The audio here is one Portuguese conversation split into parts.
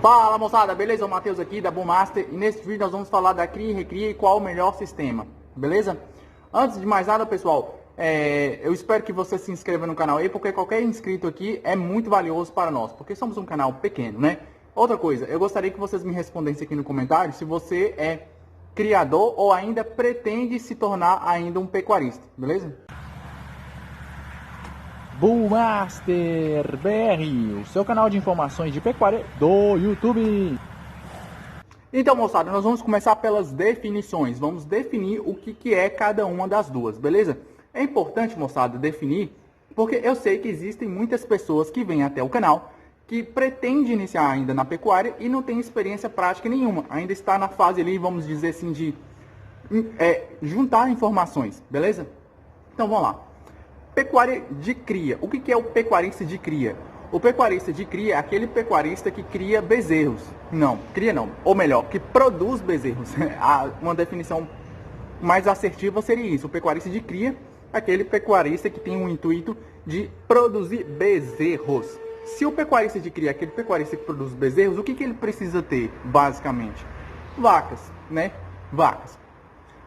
Fala moçada, beleza? O Matheus aqui da Boommaster e nesse vídeo nós vamos falar da cria e recria e qual o melhor sistema, beleza? Antes de mais nada, pessoal, eu espero que você se inscreva no canal aí, porque qualquer inscrito aqui é muito valioso para nós, porque somos um canal pequeno, né? Outra coisa, eu gostaria que vocês me respondessem aqui no comentário se você é criador ou ainda pretende se tornar ainda um pecuarista, beleza? Boommaster BR, o seu canal de informações de pecuária do YouTube. Então, moçada, nós vamos começar pelas definições. Vamos definir o que é cada uma das duas, beleza? É importante, moçada, definir, porque eu sei que existem muitas pessoas que vêm até o canal que pretendem iniciar ainda na pecuária e não tem experiência prática nenhuma. Ainda está na fase ali, vamos dizer assim, de juntar informações, beleza? Então, vamos lá. Pecuária de cria. O que é o pecuarista de cria? O pecuarista de cria é aquele pecuarista que cria bezerros. Não, cria não. Ou melhor, que produz bezerros. Uma definição mais assertiva seria isso. O pecuarista de cria é aquele pecuarista que tem o intuito de produzir bezerros. Se o pecuarista de cria é aquele pecuarista que produz bezerros, o que ele precisa ter, basicamente? Vacas, né? Vacas.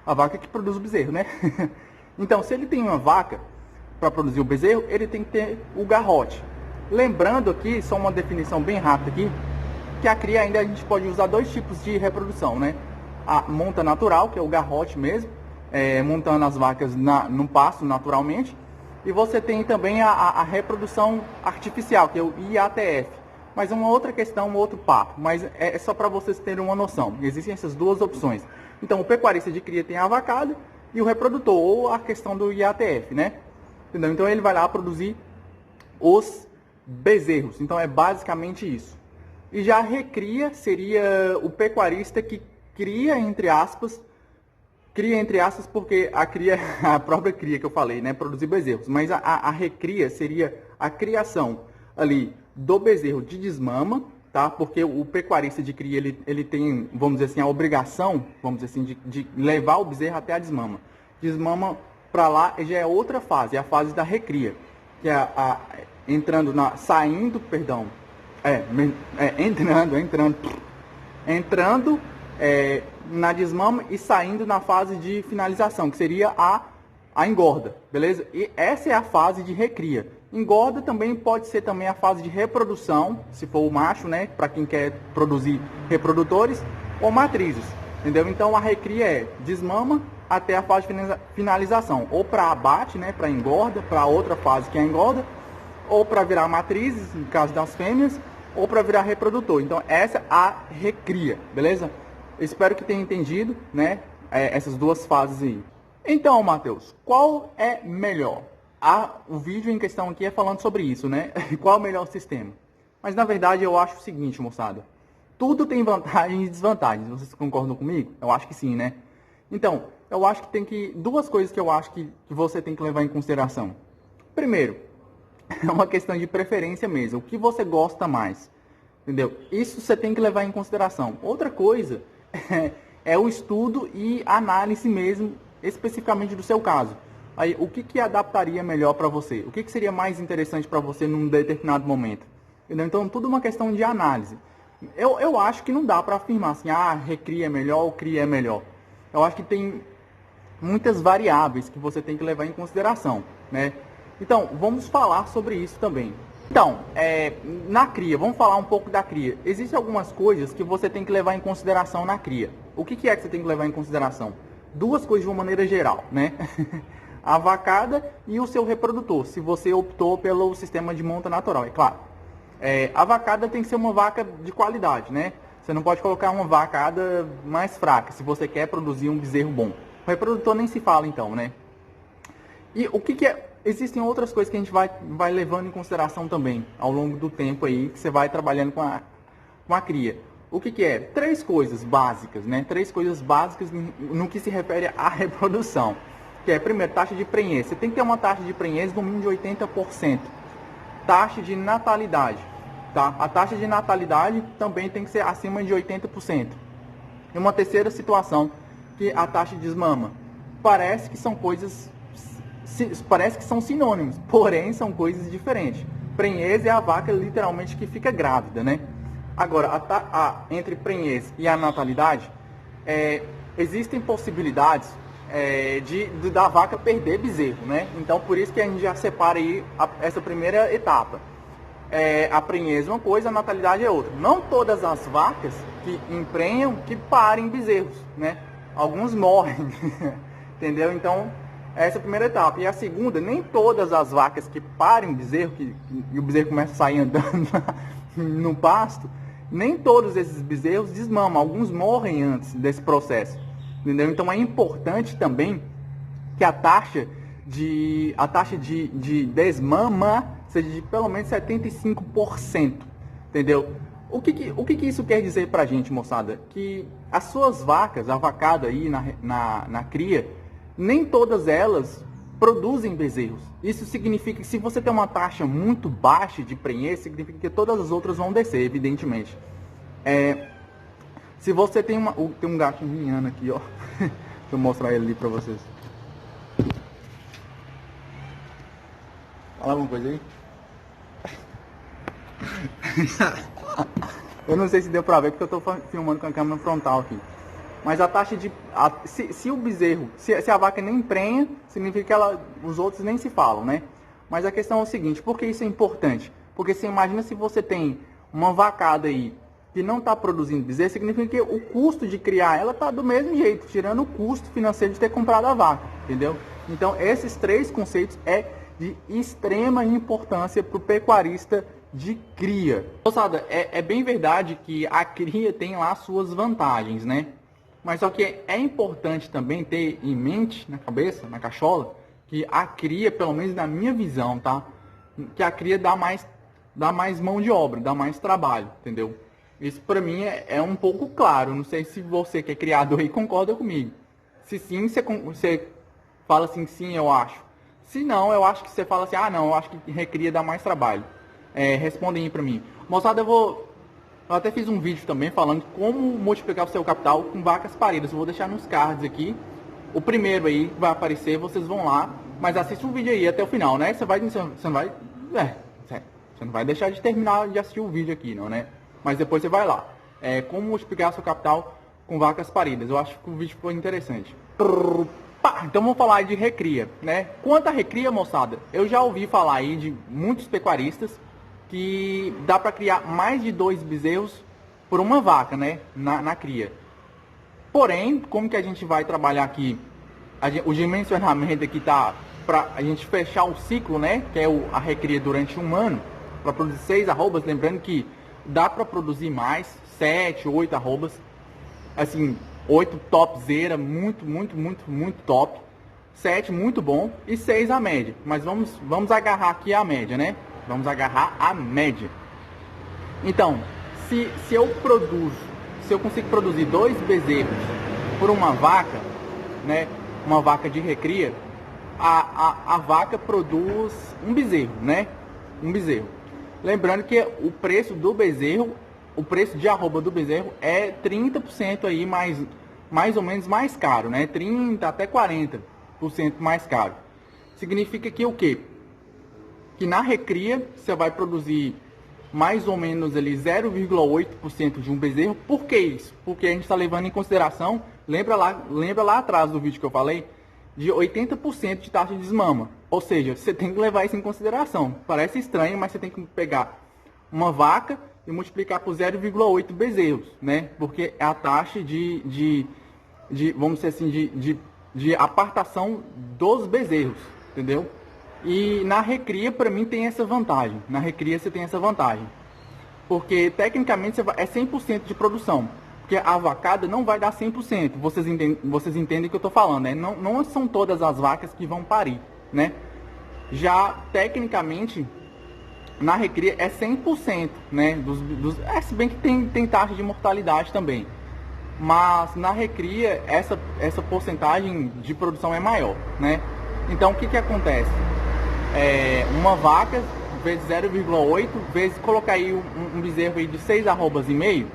A vaca que produz o bezerro, né? Então, se ele tem uma vaca para produzir o bezerro, ele tem que ter o garrote. Lembrando aqui, só uma definição bem rápida aqui, que a cria ainda a gente pode usar dois tipos de reprodução, né? A monta natural, que é o garrote mesmo, montando as vacas no pasto naturalmente, e você tem também a reprodução artificial, que é o IATF. Mas é uma outra questão, um outro papo, mas é só para vocês terem uma noção. Existem essas duas opções. Então, o pecuarista de cria tem a vacada e o reprodutor, ou a questão do IATF, né? Entendeu? Então ele vai lá produzir os bezerros. Então é basicamente isso. E já a recria seria o pecuarista que cria entre aspas porque a cria, a própria cria que eu falei, né? Produzir bezerros. Mas a recria seria a criação ali do bezerro de desmama, tá? Porque o pecuarista de cria ele tem, vamos dizer assim, a obrigação, vamos dizer assim, de levar o bezerro até a desmama. Desmama para lá já é outra fase, é a fase da recria, que é entrando na desmama e saindo na fase de finalização, que seria a engorda, beleza? E essa é a fase de recria. Engorda também pode ser também a fase de reprodução, se for o macho, né, para quem quer produzir reprodutores, ou matrizes, entendeu? Então a recria é desmama até a fase de finalização, ou para abate, né, para engorda, para outra fase que é a engorda, ou para virar matrizes, no caso das fêmeas, ou para virar reprodutor. Então essa é a recria, beleza? Espero que tenha entendido, né, essas duas fases aí. Então, Matheus, qual é melhor? O vídeo em questão aqui é falando sobre isso, né? Qual é o melhor sistema? Mas na verdade eu acho o seguinte, moçada, tudo tem vantagens e desvantagens. Vocês concordam comigo? Eu acho que sim, né? Então, eu acho que duas coisas que eu acho que você tem que levar em consideração. Primeiro, é uma questão de preferência mesmo. O que você gosta mais, entendeu? Isso você tem que levar em consideração. Outra coisa é o estudo e análise mesmo, especificamente do seu caso. Aí, o que adaptaria melhor para você? O que seria mais interessante para você num determinado momento? Entendeu? Então, tudo uma questão de análise. Eu acho que não dá para afirmar assim, recria é melhor ou cria é melhor. Eu acho que tem muitas variáveis que você tem que levar em consideração, né? Então, vamos falar sobre isso também. Então, na cria, vamos falar um pouco da cria. Existem algumas coisas que você tem que levar em consideração na cria. O que é que você tem que levar em consideração? Duas coisas de uma maneira geral, né? A vacada e o seu reprodutor, se você optou pelo sistema de monta natural, é claro. A vacada tem que ser uma vaca de qualidade, né? Você não pode colocar uma vacada mais fraca, se você quer produzir um bezerro bom. O reprodutor nem se fala então, né? E o que é... Existem outras coisas que a gente vai levando em consideração também, ao longo do tempo aí, que você vai trabalhando com a cria. O que é? Três coisas básicas, né? Três coisas básicas no que se refere à reprodução. Que é, primeiro, taxa de prenhez. Você tem que ter uma taxa de prenhez no mínimo de 80%. Taxa de natalidade, tá? A taxa de natalidade também tem que ser acima de 80%. E uma terceira situação, que a taxa de desmama. Parece que são sinônimos, porém são coisas diferentes. Prenhez é a vaca literalmente que fica grávida, né? Agora, entre prenhez e a natalidade, existem possibilidades da vaca perder bezerro, né? Então, por isso que a gente já separa aí essa primeira etapa. A prenhez é uma coisa, a natalidade é outra. Não todas as vacas que emprenham que parem bezerros, né? Alguns morrem, entendeu? Então, essa é a primeira etapa. E a segunda, nem todas as vacas que parem bezerro, e o bezerro começa a sair andando no pasto, nem todos esses bezerros desmamam. Alguns morrem antes desse processo, entendeu? Então, é importante também que a taxa de desmama seja de pelo menos 75%, entendeu? O que isso quer dizer pra gente, moçada? Que as suas vacas, a vacada aí na cria, nem todas elas produzem bezerros. Isso significa que se você tem uma taxa muito baixa de prenhez, significa que todas as outras vão descer, evidentemente. Se você tem um gato miando aqui, ó. Deixa eu mostrar ele ali pra vocês. Fala alguma coisa aí. Eu não sei se deu pra ver porque eu tô filmando com a câmera frontal aqui. Mas a taxa de... Se o bezerro... Se a vaca nem prenha, significa que os outros nem se falam, né? Mas a questão é o seguinte, por que isso é importante? Porque você imagina se você tem uma vacada aí que não está produzindo bezerro, significa que o custo de criar ela está do mesmo jeito, tirando o custo financeiro de ter comprado a vaca, entendeu? Então, esses três conceitos de extrema importância para o pecuarista de cria. Moçada, é bem verdade que a cria tem lá suas vantagens, né? Mas só que é importante também ter em mente, na cabeça, na cachola, que a cria, pelo menos na minha visão, tá? Que a cria dá mais mão de obra, dá mais trabalho, entendeu? Isso pra mim é um pouco claro. Não sei se você que é criador aí concorda comigo. Se sim, você fala assim, sim, eu acho. Se não, eu acho que você fala assim, ah não, eu acho que recria dá mais trabalho. Respondem aí pra mim. Moçada, eu até fiz um vídeo também falando como multiplicar o seu capital com vacas paridas. Eu vou deixar nos cards aqui. O primeiro aí que vai aparecer, vocês vão lá. Mas assiste o vídeo aí até o final, né? Você não vai deixar de terminar de assistir o vídeo aqui, não, né? Mas depois você vai lá. Como multiplicar seu capital com vacas paridas. Eu acho que o vídeo ficou interessante. Então vamos falar de recria, né? Quanto à recria, moçada, eu já ouvi falar aí de muitos pecuaristas que dá para criar mais de 2 bezerros por uma vaca, né? Na cria. Porém, como que a gente vai trabalhar aqui? O dimensionamento aqui tá para a gente fechar o ciclo, né? Que é a recria durante um ano, para produzir 6 arrobas. Lembrando que dá para produzir mais, 7, 8 arrobas. Assim, 8 topzera, muito top. 7 muito bom e 6 a média. Mas vamos agarrar aqui a média, né? Vamos agarrar a média. Então, se eu consigo produzir 2 bezerros por uma vaca, né? Uma vaca de recria, a vaca produz um bezerro, né? Um bezerro. Lembrando que o preço do bezerro, o preço de arroba do bezerro é 30% aí mais ou menos mais caro, né? 30 até 40% mais caro. Significa que o quê? Que na recria você vai produzir mais ou menos ali 0,8% de um bezerro. Por que isso? Porque a gente está levando em consideração, lembra lá atrás do vídeo que eu falei, de 80% de taxa de desmama. Ou seja, você tem que levar isso em consideração. Parece estranho, mas você tem que pegar uma vaca e multiplicar por 0,8 bezerros, né? Porque é a taxa de vamos dizer assim, de apartação dos bezerros, entendeu? E na recria, para mim, tem essa vantagem. Na recria você tem essa vantagem. Porque, tecnicamente, é 100% de produção. Porque a vacada não vai dar 100%. Vocês entendem o que eu estou falando, né? Não são todas as vacas que vão parir, né? Já, tecnicamente, na recria é 100%, né? Se bem que tem taxa de mortalidade também. Mas, na recria, essa porcentagem de produção é maior, né? Então, o que acontece? Uma vaca vezes 0,8 vezes colocar aí um bezerro aí de 6 arrobas e meio,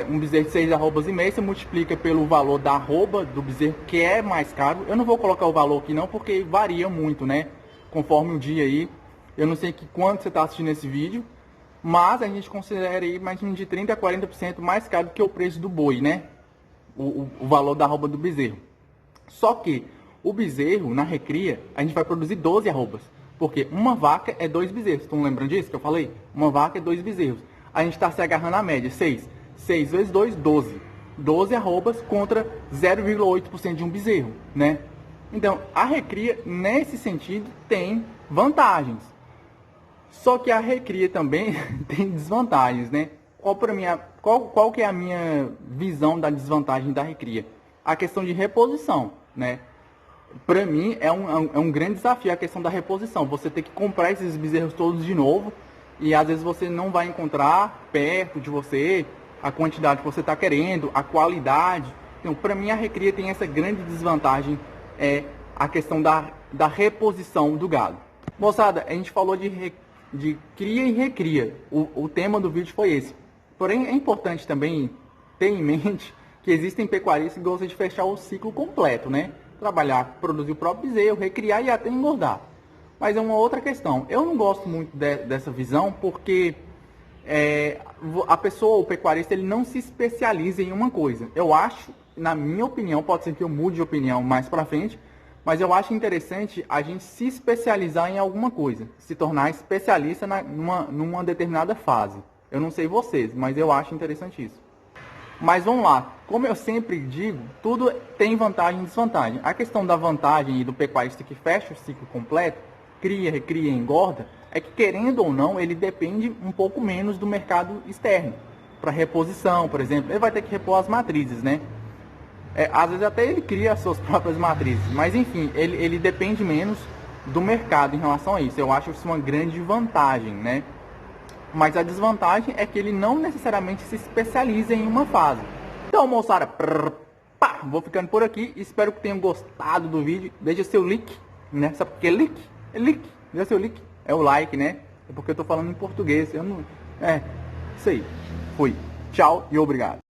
um bezerro de 6 arrobas e meio, você multiplica pelo valor da arroba do bezerro, que é mais caro. Eu não vou colocar o valor aqui não, porque varia muito, né? Conforme o dia aí. Eu não sei quando você está assistindo esse vídeo, mas a gente considera aí mais ou menos de 30% a 40% mais caro do que o preço do boi, né? O valor da arroba do bezerro. Só que o bezerro, na recria, a gente vai produzir 12 arrobas. Porque uma vaca é 2 bezerros. Estão lembrando disso que eu falei? Uma vaca é 2 bezerros. A gente está se agarrando à média. 6 vezes 2, 12. 12 arrobas contra 0,8% de um bezerro, né? Então, a recria, nesse sentido, tem vantagens. Só que a recria também tem desvantagens, né? Qual que é a minha visão da desvantagem da recria? A questão de reposição, né? Para mim é um grande desafio a questão da reposição. Você tem que comprar esses bezerros todos de novo e às vezes você não vai encontrar perto de você a quantidade que você está querendo, a qualidade. Então, para mim a recria tem essa grande desvantagem, a questão da reposição do gado. Moçada, a gente falou de cria e recria. O tema do vídeo foi esse. Porém, é importante também ter em mente que existem pecuaristas que gostam de fechar o ciclo completo, né? Trabalhar, produzir o próprio bezerro, recriar e até engordar. Mas é uma outra questão. Eu não gosto muito dessa visão porque a pessoa, o pecuarista, ele não se especializa em uma coisa. Eu acho, na minha opinião, pode ser que eu mude de opinião mais pra frente, mas eu acho interessante a gente se especializar em alguma coisa, se tornar especialista numa determinada fase. Eu não sei vocês, mas eu acho interessante isso. Mas vamos lá, como eu sempre digo, tudo tem vantagem e desvantagem. A questão da vantagem e do pecuarista que fecha o ciclo completo, cria, recria e engorda, é que querendo ou não, ele depende um pouco menos do mercado externo. Para reposição, por exemplo, ele vai ter que repor as matrizes, né? Às vezes até ele cria as suas próprias matrizes, mas enfim, ele depende menos do mercado em relação a isso. Eu acho isso uma grande vantagem, né? Mas a desvantagem é que ele não necessariamente se especializa em uma fase. Então, moçada, vou ficando por aqui. Espero que tenham gostado do vídeo. Deixa seu like, né? Sabe por que like? É like. Deixa seu like. É o like, né? É porque eu tô falando em português. Eu não... isso aí. Fui. Tchau e obrigado.